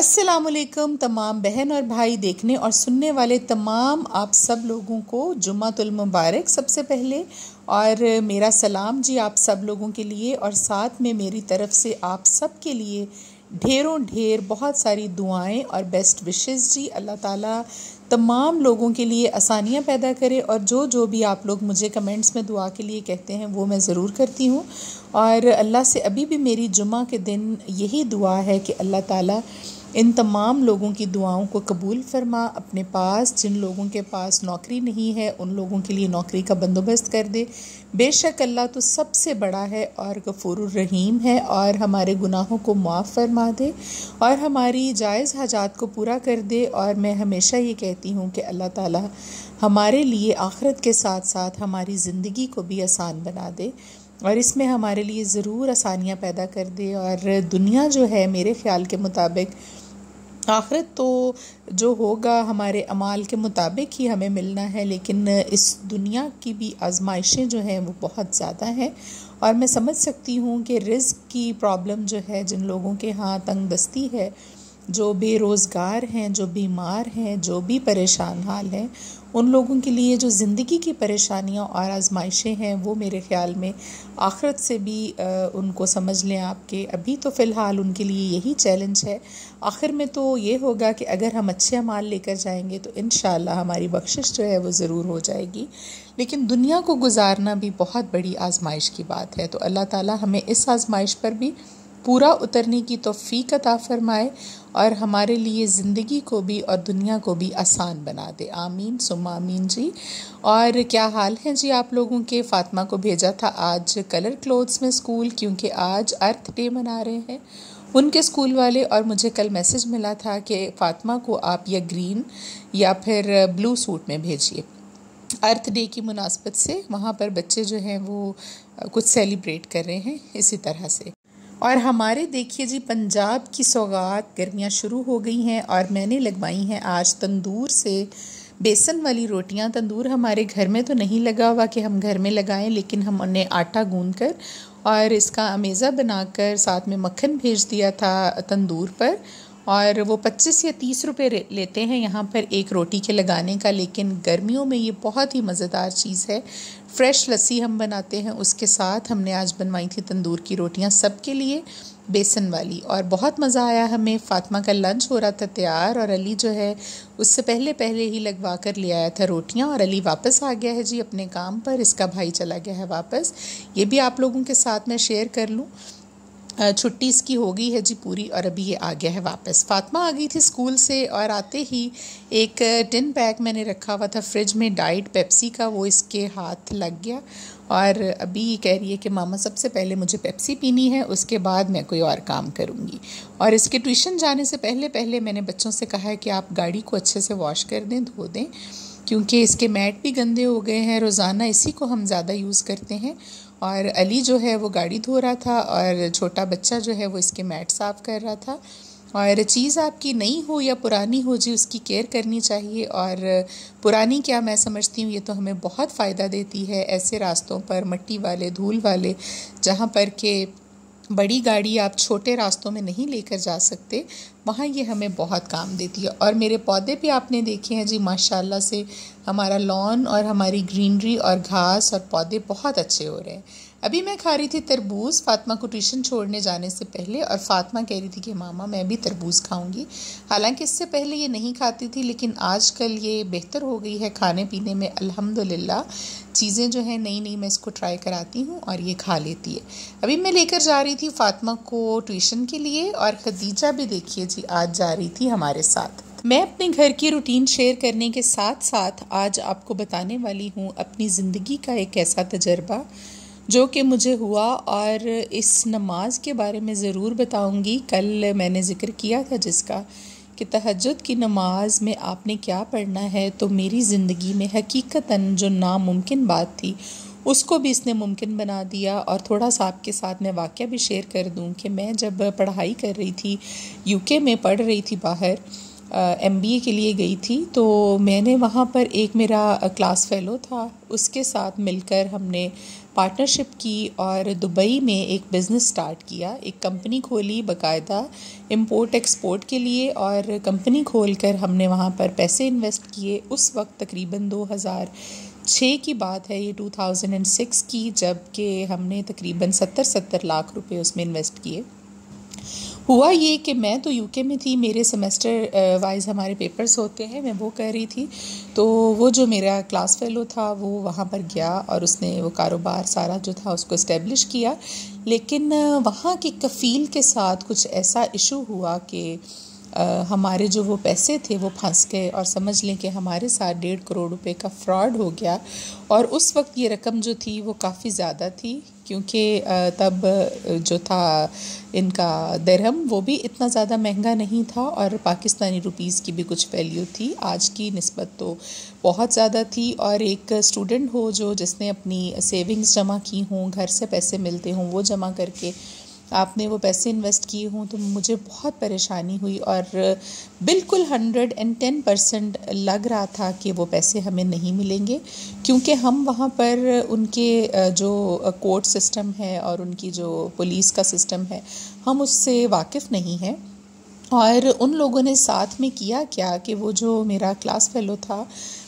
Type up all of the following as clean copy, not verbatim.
अस्सलामुअलैकुम तमाम बहन और भाई, देखने और सुनने वाले तमाम आप सब लोगों को जुम्मतुल मुबारक सबसे पहले। और मेरा सलाम जी आप सब लोगों के लिए, और साथ में मेरी तरफ से आप सब के लिए ढेरों ढेर बहुत सारी दुआएं और बेस्ट विशेस जी। अल्लाह ताला तमाम लोगों के लिए आसानियां पैदा करे, और जो भी आप लोग मुझे कमेंट्स में दुआ के लिए कहते हैं वो मैं ज़रूर करती हूँ। और अल्लाह से अभी भी मेरी जुमा के दिन यही दुआ है कि अल्लाह ताला इन तमाम लोगों की दुआओं को कबूल फरमा। अपने पास जिन लोगों के पास नौकरी नहीं है उन लोगों के लिए नौकरी का बंदोबस्त कर दे। बेशक अल्लाह तो सबसे बड़ा है और गफूरुर रहीम है, और हमारे गुनाहों को माफ़ फरमा दे और हमारी जायज़ हाजात को पूरा कर दे। और मैं हमेशा ये कहती हूँ कि अल्लाह ताला हमारे लिए आखिरत के साथ साथ हमारी ज़िंदगी को भी आसान बना दे, और इसमें हमारे लिए ज़रूर आसानियाँ पैदा कर दे। और दुनिया जो है मेरे ख़्याल के मुताबिक आखिरत तो जो होगा हमारे अमाल के मुताबिक ही हमें मिलना है, लेकिन इस दुनिया की भी आजमाइशें जो हैं वो बहुत ज़्यादा हैं। और मैं समझ सकती हूँ कि रिज़्क़ की प्रॉब्लम जो है, जिन लोगों के यहाँ तंगदस्ती है, जो बेरोज़गार हैं, जो बीमार हैं, जो भी परेशान हाल हैं, उन लोगों के लिए जो ज़िंदगी की परेशानियां और आजमाइशें हैं वो मेरे ख़्याल में आखिरत से भी उनको समझ लें आपके। अभी तो फ़िलहाल उनके लिए यही चैलेंज है। आखिर में तो ये होगा कि अगर हम अच्छे अमाल लेकर जाएंगे तो इंशाअल्लाह हमारी बख्शिश जो है वो ज़रूर हो जाएगी। लेकिन दुनिया को गुजारना भी बहुत बड़ी आजमाइश की बात है, तो अल्लाह ताला हमें इस आजमाइश पर भी पूरा उतरने की तौफीक अता फरमाए और हमारे लिए ज़िंदगी को भी और दुनिया को भी आसान बना दे। आमीन सुम्मा आमीन जी। और क्या हाल है जी आप लोगों के? फ़ातिमा को भेजा था आज कलर क्लोथ्स में स्कूल, क्योंकि आज अर्थ डे मना रहे हैं उनके स्कूल वाले। और मुझे कल मैसेज मिला था कि फ़ातिमा को आप या ग्रीन या फिर ब्लू सूट में भेजिए। अर्थ डे की मुनासबत से वहाँ पर बच्चे जो हैं वो कुछ सेलिब्रेट कर रहे हैं इसी तरह से। और हमारे देखिए जी पंजाब की सौगात, गर्मियाँ शुरू हो गई हैं और मैंने लगवाई हैं आज तंदूर से बेसन वाली रोटियां। तंदूर हमारे घर में तो नहीं लगा हुआ कि हम घर में लगाएं, लेकिन हम उन्हें आटा गूंद कर और इसका अमेज़ा बनाकर साथ में मक्खन भेज दिया था तंदूर पर। और वो 25 या 30 रुपए लेते हैं यहाँ पर एक रोटी के लगाने का, लेकिन गर्मियों में ये बहुत ही मज़ेदार चीज़ है। फ्रेश लस्सी हम बनाते हैं, उसके साथ हमने आज बनवाई थी तंदूर की रोटियाँ सबके लिए बेसन वाली, और बहुत मज़ा आया हमें। फ़ातिमा का लंच हो रहा था तैयार और अली जो है उससे पहले पहले ही लगवा कर ले आया था रोटियाँ, और अली वापस आ गया है जी अपने काम पर। इसका भाई चला गया है वापस। ये भी आप लोगों के साथ मैं शेयर कर लूँ। छुट्टी इसकी हो गई है जी पूरी और अभी ये आ गया है वापस। फ़ातिमा आ गई थी स्कूल से और आते ही एक टिन पैक मैंने रखा हुआ था फ्रिज में डाइट पेप्सी का, वो इसके हाथ लग गया और अभी ये कह रही है कि मामा सबसे पहले मुझे पेप्सी पीनी है, उसके बाद मैं कोई और काम करूँगी। और इसके ट्यूशन जाने से पहले पहले मैंने बच्चों से कहा है कि आप गाड़ी को अच्छे से वॉश कर दें, धो दें, क्योंकि इसके मैट भी गंदे हो गए हैं। रोज़ाना इसी को हम ज़्यादा यूज़ करते हैं। और अली जो है वो गाड़ी धो रहा था और छोटा बच्चा जो है वो इसके मैट साफ़ कर रहा था। और चीज़ आपकी नई हो या पुरानी हो जी, उसकी केयर करनी चाहिए। और पुरानी क्या, मैं समझती हूँ ये तो हमें बहुत फ़ायदा देती है ऐसे रास्तों पर, मिट्टी वाले, धूल वाले, जहाँ पर के बड़ी गाड़ी आप छोटे रास्तों में नहीं लेकर जा सकते, वहाँ ये हमें बहुत काम देती है। और मेरे पौधे भी आपने देखे हैं जी, माशाल्लाह से हमारा लॉन और हमारी ग्रीनरी और घास और पौधे बहुत अच्छे हो रहे हैं। अभी मैं खा रही थी तरबूज फ़ातिमा को ट्यूशन छोड़ने जाने से पहले, और फ़ातिमा कह रही थी कि मामा मैं भी तरबूज खाऊंगी। हालांकि इससे पहले ये नहीं खाती थी, लेकिन आजकल ये बेहतर हो गई है खाने पीने में अल्हम्दुलिल्लाह। चीज़ें जो हैं नई नई मैं इसको ट्राई कराती हूँ और ये खा लेती है। अभी मैं लेकर जा रही थी फ़ातिमा को ट्यूशन के लिए, और खदीजा भी देखिए जी आज जा रही थी हमारे साथ। मैं अपने घर की रूटीन शेयर करने के साथ साथ आज आपको बताने वाली हूँ अपनी ज़िंदगी का एक ऐसा तजर्बा जो कि मुझे हुआ, और इस नमाज के बारे में ज़रूर बताऊंगी। कल मैंने ज़िक्र किया था जिसका कि तहज्जुद की नमाज में आपने क्या पढ़ना है, तो मेरी ज़िंदगी में हकीकतन जो नामुमकिन बात थी उसको भी इसने मुमकिन बना दिया। और थोड़ा सा आपके साथ मैं वाक़या भी शेयर कर दूं कि मैं जब पढ़ाई कर रही थी, यूके में पढ़ रही थी, बाहर MBA के लिए गई थी, तो मैंने वहाँ पर एक मेरा क्लास फ़ेलो था, उसके साथ मिलकर हमने पार्टनरशिप की और दुबई में एक बिज़नेस स्टार्ट किया, एक कंपनी खोली बाकायदा इंपोर्ट एक्सपोर्ट के लिए। और कंपनी खोलकर हमने वहाँ पर पैसे इन्वेस्ट किए। उस वक्त तकरीबन 2006 की बात है, ये 2006 की, जबकि हमने तकरीबन 70 लाख रुपए उसमें इन्वेस्ट किए। हुआ ये कि मैं तो यूके में थी, मेरे सेमेस्टर वाइज हमारे पेपर्स होते हैं, मैं वो कर रही थी। तो वो जो मेरा क्लास फेलो था वो वहाँ पर गया और उसने वो कारोबार सारा जो था उसको इस्टेब्लिश किया। लेकिन वहाँ की कफ़ील के साथ कुछ ऐसा इशू हुआ कि हमारे जो वो पैसे थे वो फंस गए और समझ लें कि हमारे साथ 1.5 करोड़ रुपए का फ्रॉड हो गया। और उस वक्त ये रकम जो थी वो काफ़ी ज़्यादा थी, क्योंकि तब जो था इनका दिरहम वो भी इतना ज़्यादा महंगा नहीं था और पाकिस्तानी रुपीस की भी कुछ वैल्यू थी, आज की निस्बत तो बहुत ज़्यादा थी। और एक स्टूडेंट हो जो जिसने अपनी सेविंग्स जमा की हों, घर से पैसे मिलते हों, वो जमा करके आपने वो पैसे इन्वेस्ट किए हों, तो मुझे बहुत परेशानी हुई और बिल्कुल 110% लग रहा था कि वो पैसे हमें नहीं मिलेंगे, क्योंकि हम वहाँ पर उनके जो कोर्ट सिस्टम है और उनकी जो पुलिस का सिस्टम है हम उससे वाकिफ़ नहीं हैं। और उन लोगों ने साथ में किया क्या कि वो जो मेरा क्लास फेलो था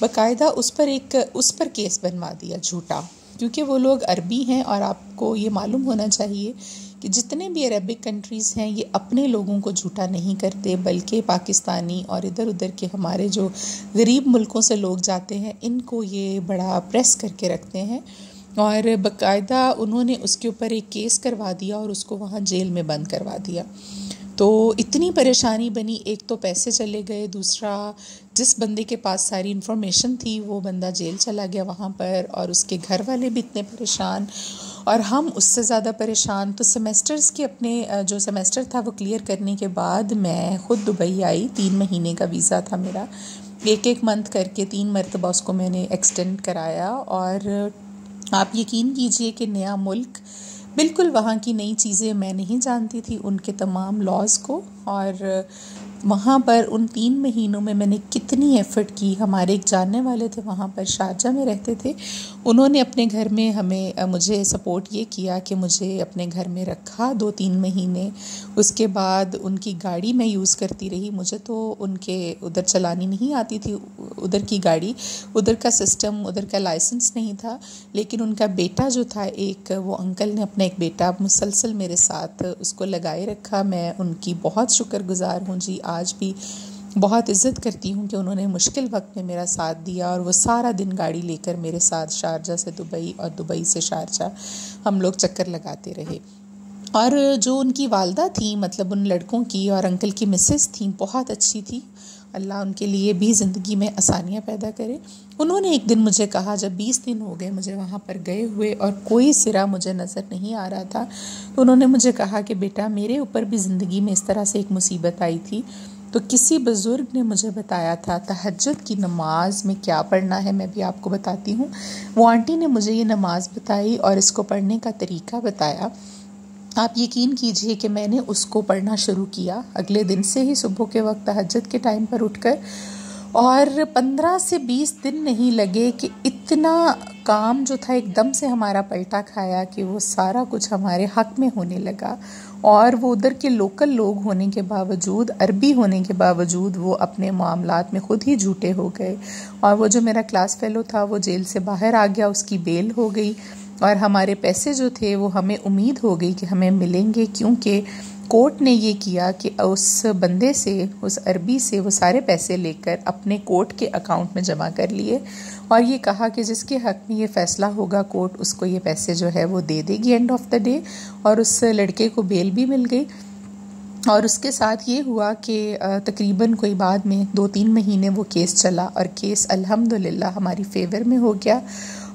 बाकायदा उस पर केस बनवा दिया झूठा, क्योंकि वो लोग अरबी हैं और आपको ये मालूम होना चाहिए कि जितने भी अरबिक कंट्रीज़ हैं ये अपने लोगों को झूठा नहीं करते, बल्कि पाकिस्तानी और इधर उधर के हमारे जो गरीब मुल्कों से लोग जाते हैं इनको ये बड़ा प्रेस करके रखते हैं। और बाकायदा उन्होंने उसके ऊपर एक केस करवा दिया और उसको वहाँ जेल में बंद करवा दिया। तो इतनी परेशानी बनी, एक तो पैसे चले गए, दूसरा जिस बंदे के पास सारी इन्फॉर्मेशन थी वो बंदा जेल चला गया वहाँ पर, और उसके घर वाले भी इतने परेशान और हम उससे ज़्यादा परेशान। तो सेमेस्टर्स के अपने जो सेमेस्टर था वो क्लियर करने के बाद मैं ख़ुद दुबई आई। 3 महीने का वीज़ा था मेरा, एक मंथ करके 3 मरतबा उसको मैंने एक्सटेंड कराया। और आप यकीन कीजिए कि नया मुल्क, बिल्कुल वहाँ की नई चीज़ें मैं नहीं जानती थी, उनके तमाम लॉज़ को। और वहाँ पर उन 3 महीनों में मैंने कितनी एफ़र्ट की। हमारे एक जानने वाले थे वहाँ पर, शारजा में रहते थे, उन्होंने अपने घर में मुझे सपोर्ट ये किया कि मुझे अपने घर में रखा 2-3 महीने। उसके बाद उनकी गाड़ी मैं यूज़ करती रही, मुझे तो उनके उधर चलानी नहीं आती थी, उधर की गाड़ी, उधर का सिस्टम, उधर का लाइसेंस नहीं था। लेकिन उनका बेटा जो था एक, वो अंकल ने अपना एक बेटा मुसलसल मेरे साथ उसको लगाए रखा। मैं उनकी बहुत शुक्रगुजार हूँ जी, आज भी बहुत इज़्ज़त करती हूँ कि उन्होंने मुश्किल वक्त में मेरा साथ दिया। और वो सारा दिन गाड़ी लेकर मेरे साथ शारजा से दुबई और दुबई से शारजा हम लोग चक्कर लगाते रहे। और जो उनकी वालदा थी, मतलब उन लड़कों की और अंकल की मिसेस थी, बहुत अच्छी थी, अल्लाह उनके लिए भी ज़िंदगी में आसानियाँ पैदा करे। उन्होंने एक दिन मुझे कहा, जब 20 दिन हो गए मुझे वहाँ पर गए हुए और कोई सिरा मुझे नज़र नहीं आ रहा था, तो उन्होंने मुझे कहा कि बेटा मेरे ऊपर भी ज़िंदगी में इस तरह से एक मुसीबत आई थी। तो किसी बुज़ुर्ग ने मुझे बताया था तहज्जुद की नमाज में क्या पढ़ना है, मैं भी आपको बताती हूँ। वो आंटी ने मुझे ये नमाज़ बताई और इसको पढ़ने का तरीका बताया। आप यकीन कीजिए कि मैंने उसको पढ़ना शुरू किया अगले दिन से ही, सुबह के वक्त तहज्जुद के टाइम पर उठकर, और 15 से 20 दिन नहीं लगे कि इतना काम जो था एकदम से हमारा पलटा खाया कि वो सारा कुछ हमारे हक में होने लगा। और वो उधर के लोकल लोग होने के बावजूद, अरबी होने के बावजूद, वो अपने मामलात में खुद ही झूठे हो गए। और वो जो मेरा क्लास फेलो था वो जेल से बाहर आ गया, उसकी बेल हो गई, और हमारे पैसे जो थे वो हमें उम्मीद हो गई कि हमें मिलेंगे, क्योंकि कोर्ट ने ये किया कि उस बंदे से, उस अरबी से वो सारे पैसे लेकर अपने कोर्ट के अकाउंट में जमा कर लिए और ये कहा कि जिसके हक में ये फ़ैसला होगा कोर्ट उसको ये पैसे जो है वो दे देगी एंड ऑफ द डे। और उस लड़के को बेल भी मिल गई। और उसके साथ ये हुआ कि तकरीबन कोई बाद में 2-3 महीने वो केस चला और केस अल्हम्दुलिल्लाह हमारी फेवर में हो गया।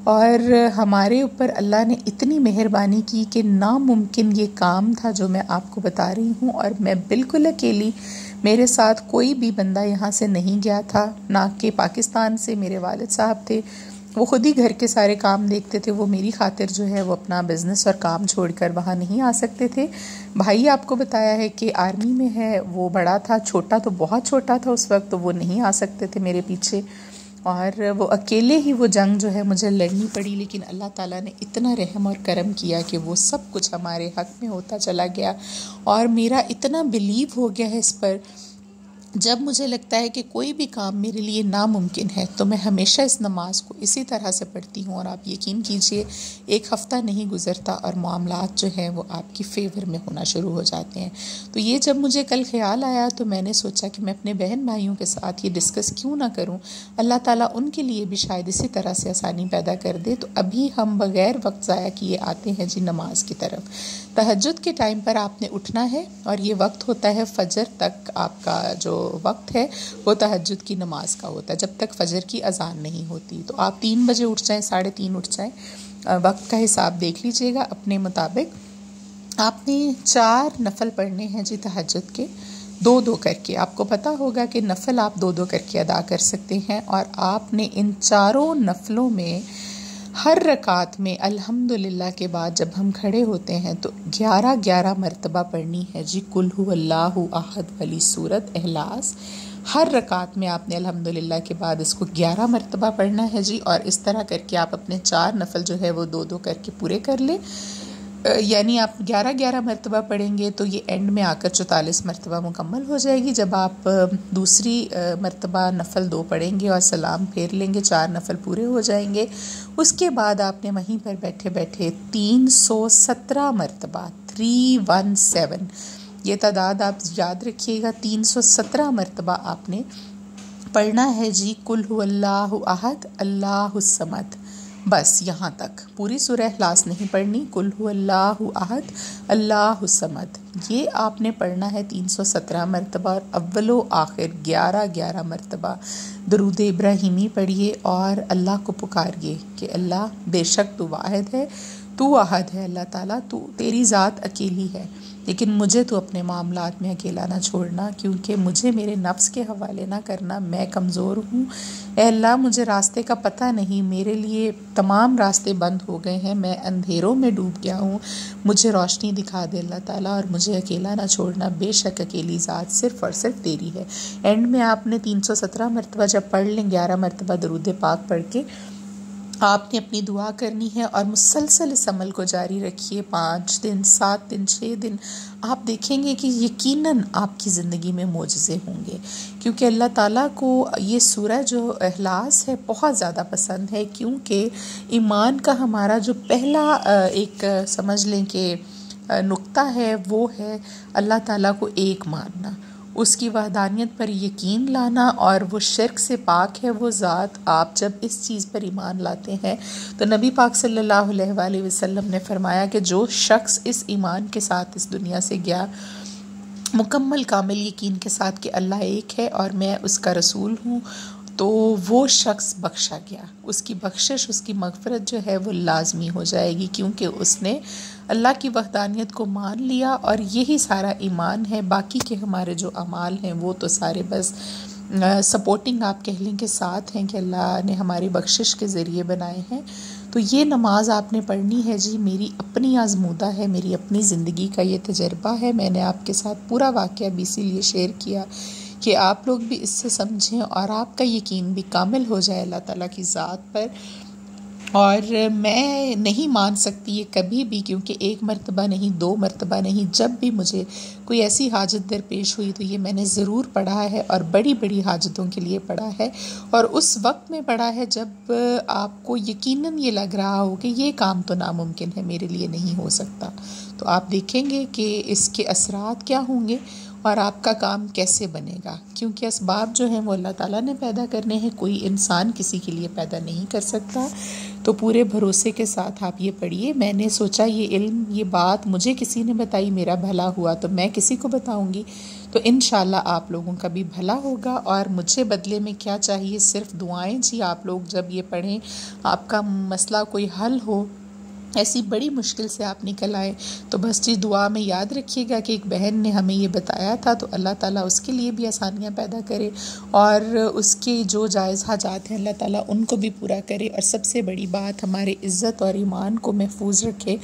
और हमारे ऊपर अल्लाह ने इतनी मेहरबानी की कि नामुमकिन ये काम था जो मैं आपको बता रही हूँ, और मैं बिल्कुल अकेली, मेरे साथ कोई भी बंदा यहाँ से नहीं गया था, ना कि पाकिस्तान से मेरे वालिद साहब थे, वो खुद ही घर के सारे काम देखते थे। वो मेरी खातिर जो है वो अपना बिज़नेस और काम छोड़कर वहाँ नहीं आ सकते थे। भाई आपको बताया है कि आर्मी में है, वो बड़ा था, छोटा तो बहुत छोटा था उस वक्त, तो वो नहीं आ सकते थे मेरे पीछे। और वो अकेले ही वो जंग जो है मुझे लड़नी पड़ी, लेकिन अल्लाह ताला ने इतना रहम और करम किया कि वो सब कुछ हमारे हक़ में होता चला गया। और मेरा इतना बिलीव हो गया है इस पर, जब मुझे लगता है कि कोई भी काम मेरे लिए नामुमकिन है तो मैं हमेशा इस नमाज को इसी तरह से पढ़ती हूँ। और आप यकीन कीजिए, एक हफ़्ता नहीं गुज़रता और मामलात जो हैं वो आपकी फ़ेवर में होना शुरू हो जाते हैं। तो ये जब मुझे कल ख़्याल आया तो मैंने सोचा कि मैं अपने बहन भाइयों के साथ ये डिस्कस क्यों ना करूँ, अल्लाह ताला उनके लिए भी शायद इसी तरह से आसानी पैदा कर दे। तो अभी हम बग़ैर वक्त ज़ाया किए आते हैं जी नमाज की तरफ। तहज्जुद के टाइम पर आपने उठना है और ये वक्त होता है फ़जर तक, आपका जो वक्त है वो तहज्जुद की नमाज का होता है जब तक फ़जर की अज़ान नहीं होती। तो आप 3 बजे उठ जाएं, 3:30 उठ जाएं, वक्त का हिसाब देख लीजिएगा अपने मुताबिक। आपने 4 नफल पढ़ने हैं जी तहज्जुद के, 2-2 करके। आपको पता होगा कि नफल आप 2-2 करके अदा कर सकते हैं। और आपने इन चारों नफलों में हर रकात में अल्हम्दुलिल्लाह के बाद जब हम खड़े होते हैं तो 11-11 मरतबा पढ़नी है जी कुल हुवल्लाहु अहद वाली सूरत इखलास। हर रकात में आपने अल्हम्दुलिल्लाह के बाद इसको 11 मरतबा पढ़ना है जी। और इस तरह करके आप अपने 4 नफल जो है वो 2-2 करके पूरे कर लें। यानी आप 11-11 मरतबा पढ़ेंगे तो ये एंड में आकर 44 मरतबा मुकम्मल हो जाएगी। जब आप दूसरी मरतबा नफल 2 पढ़ेंगे और सलाम फेर लेंगे, 4 नफल पूरे हो जाएंगे। उसके बाद आपने वहीं पर बैठे बैठे 317 मरतबा 317, ये तादाद आप याद रखिएगा, 317 मरतबा आपने पढ़ना है जी कुल हुवल्लाहु अहद अल्लाहुस समद। बस यहाँ तक, पूरी सूरह इखलास नहीं पढ़नी, कुल हुवल्लाहु अहद अल्लाहुस समद ये आपने पढ़ना है 317 मरतबा। और अव्वलो आखिर 11-11 मरतबा दरूद इब्राहिमी पढ़िए और अल्लाह को पुकारिए कि अल्लाह बेशक तू वाहिद है, तू अहद है, अल्लाह ताला तू तेरी ज़ात अकेली है, लेकिन मुझे तो अपने मामलात में अकेला ना छोड़ना, क्योंकि मुझे मेरे नफ्स के हवाले ना करना, मैं कमज़ोर हूँ। ए अल्लाह, मुझे रास्ते का पता नहीं, मेरे लिए तमाम रास्ते बंद हो गए हैं, मैं अंधेरों में डूब गया हूँ, मुझे रोशनी दिखा दे अल्लाह ताला, और मुझे अकेला ना छोड़ना, बेशक अकेली ज़ात सिर्फ़ और सिर्फ तेरी है। एंड में आपने 317 मरतबा जब पढ़ लें, 11 मरतबा दरूद पाक पढ़ के आपने अपनी दुआ करनी है और मुसलसल इस अमल को जारी रखिए। 5 दिन, 7 दिन, 6 दिन, आप देखेंगे कि यकीनन आपकी ज़िंदगी में मोजज़े होंगे, क्योंकि अल्लाह ताला को ये सूरह जो इखलास है बहुत ज़्यादा पसंद है। क्योंकि ईमान का हमारा जो पहला एक समझ लें कि नुक्ता है वो है अल्लाह ताला को एक मानना, उसकी वहदानियत पर यकीन लाना, और वो शिर्क से पाक है वो ज़ात। आप जब इस चीज़ पर ईमान लाते हैं तो नबी पाक सल्लल्लाहु अलैहि वसल्लम ने फरमाया कि जो शख्स इस ईमान के साथ इस दुनिया से गया मुकम्मल कामिल यकीन के साथ कि अल्लाह एक है और मैं उसका रसूल हूँ, तो वो शख्स बख्शा गया, उसकी बख्शिश, उसकी मग़फ़िरत जो है वो लाजमी हो जाएगी, क्योंकि उसने अल्लाह की वहदानियत को मान लिया। और यही सारा ईमान है। बाकी के हमारे जो अमाल हैं वो तो सारे बस सपोर्टिंग आप कह लें के साथ हैं कि अल्लाह ने हमारी बख्शिश के ज़रिए बनाए हैं। तो ये नमाज आपने पढ़नी है जी, मेरी अपनी आज़मूदा है, मेरी अपनी ज़िंदगी का ये तजर्बा है। मैंने आपके साथ पूरा वाक़या भी इसीलिए शेयर किया कि आप लोग भी इससे समझें और आपका यकीन भी कामिल हो जाए अल्लाह ताला की ज़ात पर। और मैं नहीं मान सकती ये कभी भी, क्योंकि 1 मरतबा नहीं, 2 मरतबा नहीं, जब भी मुझे कोई ऐसी हाजत दरपेश हुई तो ये मैंने ज़रूर पढ़ा है, और बड़ी बड़ी हाजतों के लिए पढ़ा है, और उस वक्त में पढ़ा है जब आपको यकीनन ये लग रहा हो कि ये काम तो नामुमकिन है, मेरे लिए नहीं हो सकता। तो आप देखेंगे कि इसके असरात क्या होंगे और आपका काम कैसे बनेगा, क्योंकि असबाब जो हैं वो अल्लाह ताला ने पैदा करने हैं, कोई इंसान किसी के लिए पैदा नहीं कर सकता। तो पूरे भरोसे के साथ आप ये पढ़िए। मैंने सोचा ये इल्म, ये बात मुझे किसी ने बताई, मेरा भला हुआ तो मैं किसी को बताऊंगी, तो इंशाल्लाह आप लोगों का भी भला होगा। और मुझे बदले में क्या चाहिए, सिर्फ दुआएं जी। आप लोग जब ये पढ़ें, आपका मसला कोई हल हो, ऐसी बड़ी मुश्किल से आप निकल आए, तो बस जी दुआ में याद रखिएगा कि एक बहन ने हमें ये बताया था, तो अल्लाह ताला उसके लिए भी आसानियाँ पैदा करे और उसके जो जायज़ हाजात हैं अल्लाह ताला उनको भी पूरा करे, और सबसे बड़ी बात हमारे इज़्ज़त और ईमान को महफूज रखे।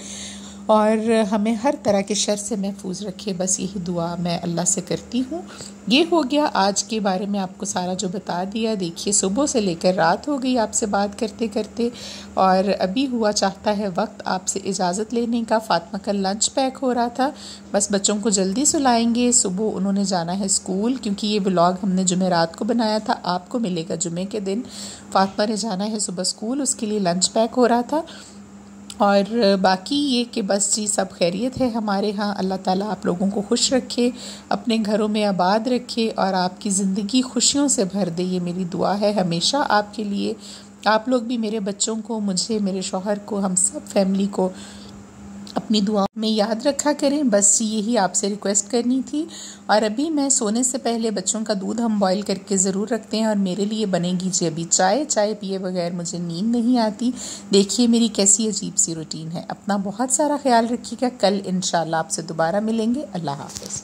और हमें हर तरह के शर से महफूज रखे। बस यही दुआ मैं अल्लाह से करती हूँ। ये हो गया आज के बारे में आपको सारा जो बता दिया। देखिए सुबह से लेकर रात हो गई आपसे बात करते करते, और अभी हुआ चाहता है वक्त आपसे इजाज़त लेने का। फातिमा का लंच पैक हो रहा था, बस बच्चों को जल्दी सुलाएंगे, सुबह उन्होंने जाना है स्कूल, क्योंकि ये व्लॉग हमने जुमेरात को बनाया था, आपको मिलेगा जुमे के दिन। फातिमा ने जाना है सुबह स्कूल, उसके लिए लंच पैक हो रहा था। और बाकी ये कि बस जी सब खैरियत है हमारे यहाँ। अल्लाह ताला आप लोगों को खुश रखे, अपने घरों में आबाद रखे और आपकी ज़िंदगी खुशियों से भर दे। ये मेरी दुआ है हमेशा आपके लिए। आप लोग भी मेरे बच्चों को, मुझे, मेरे शौहर को, हम सब फैमिली को अपनी दुआ में याद रखा करें। बस यही आपसे रिक्वेस्ट करनी थी। और अभी मैं सोने से पहले बच्चों का दूध हम बॉईल करके ज़रूर रखते हैं, और मेरे लिए बनेगी जी अभी चाय। चाय पिए बगैर मुझे नींद नहीं आती। देखिए मेरी कैसी अजीब सी रूटीन है। अपना बहुत सारा ख्याल रखिएगा। कल इंशाल्लाह आपसे दोबारा मिलेंगे। अल्लाह हाफ़िज़।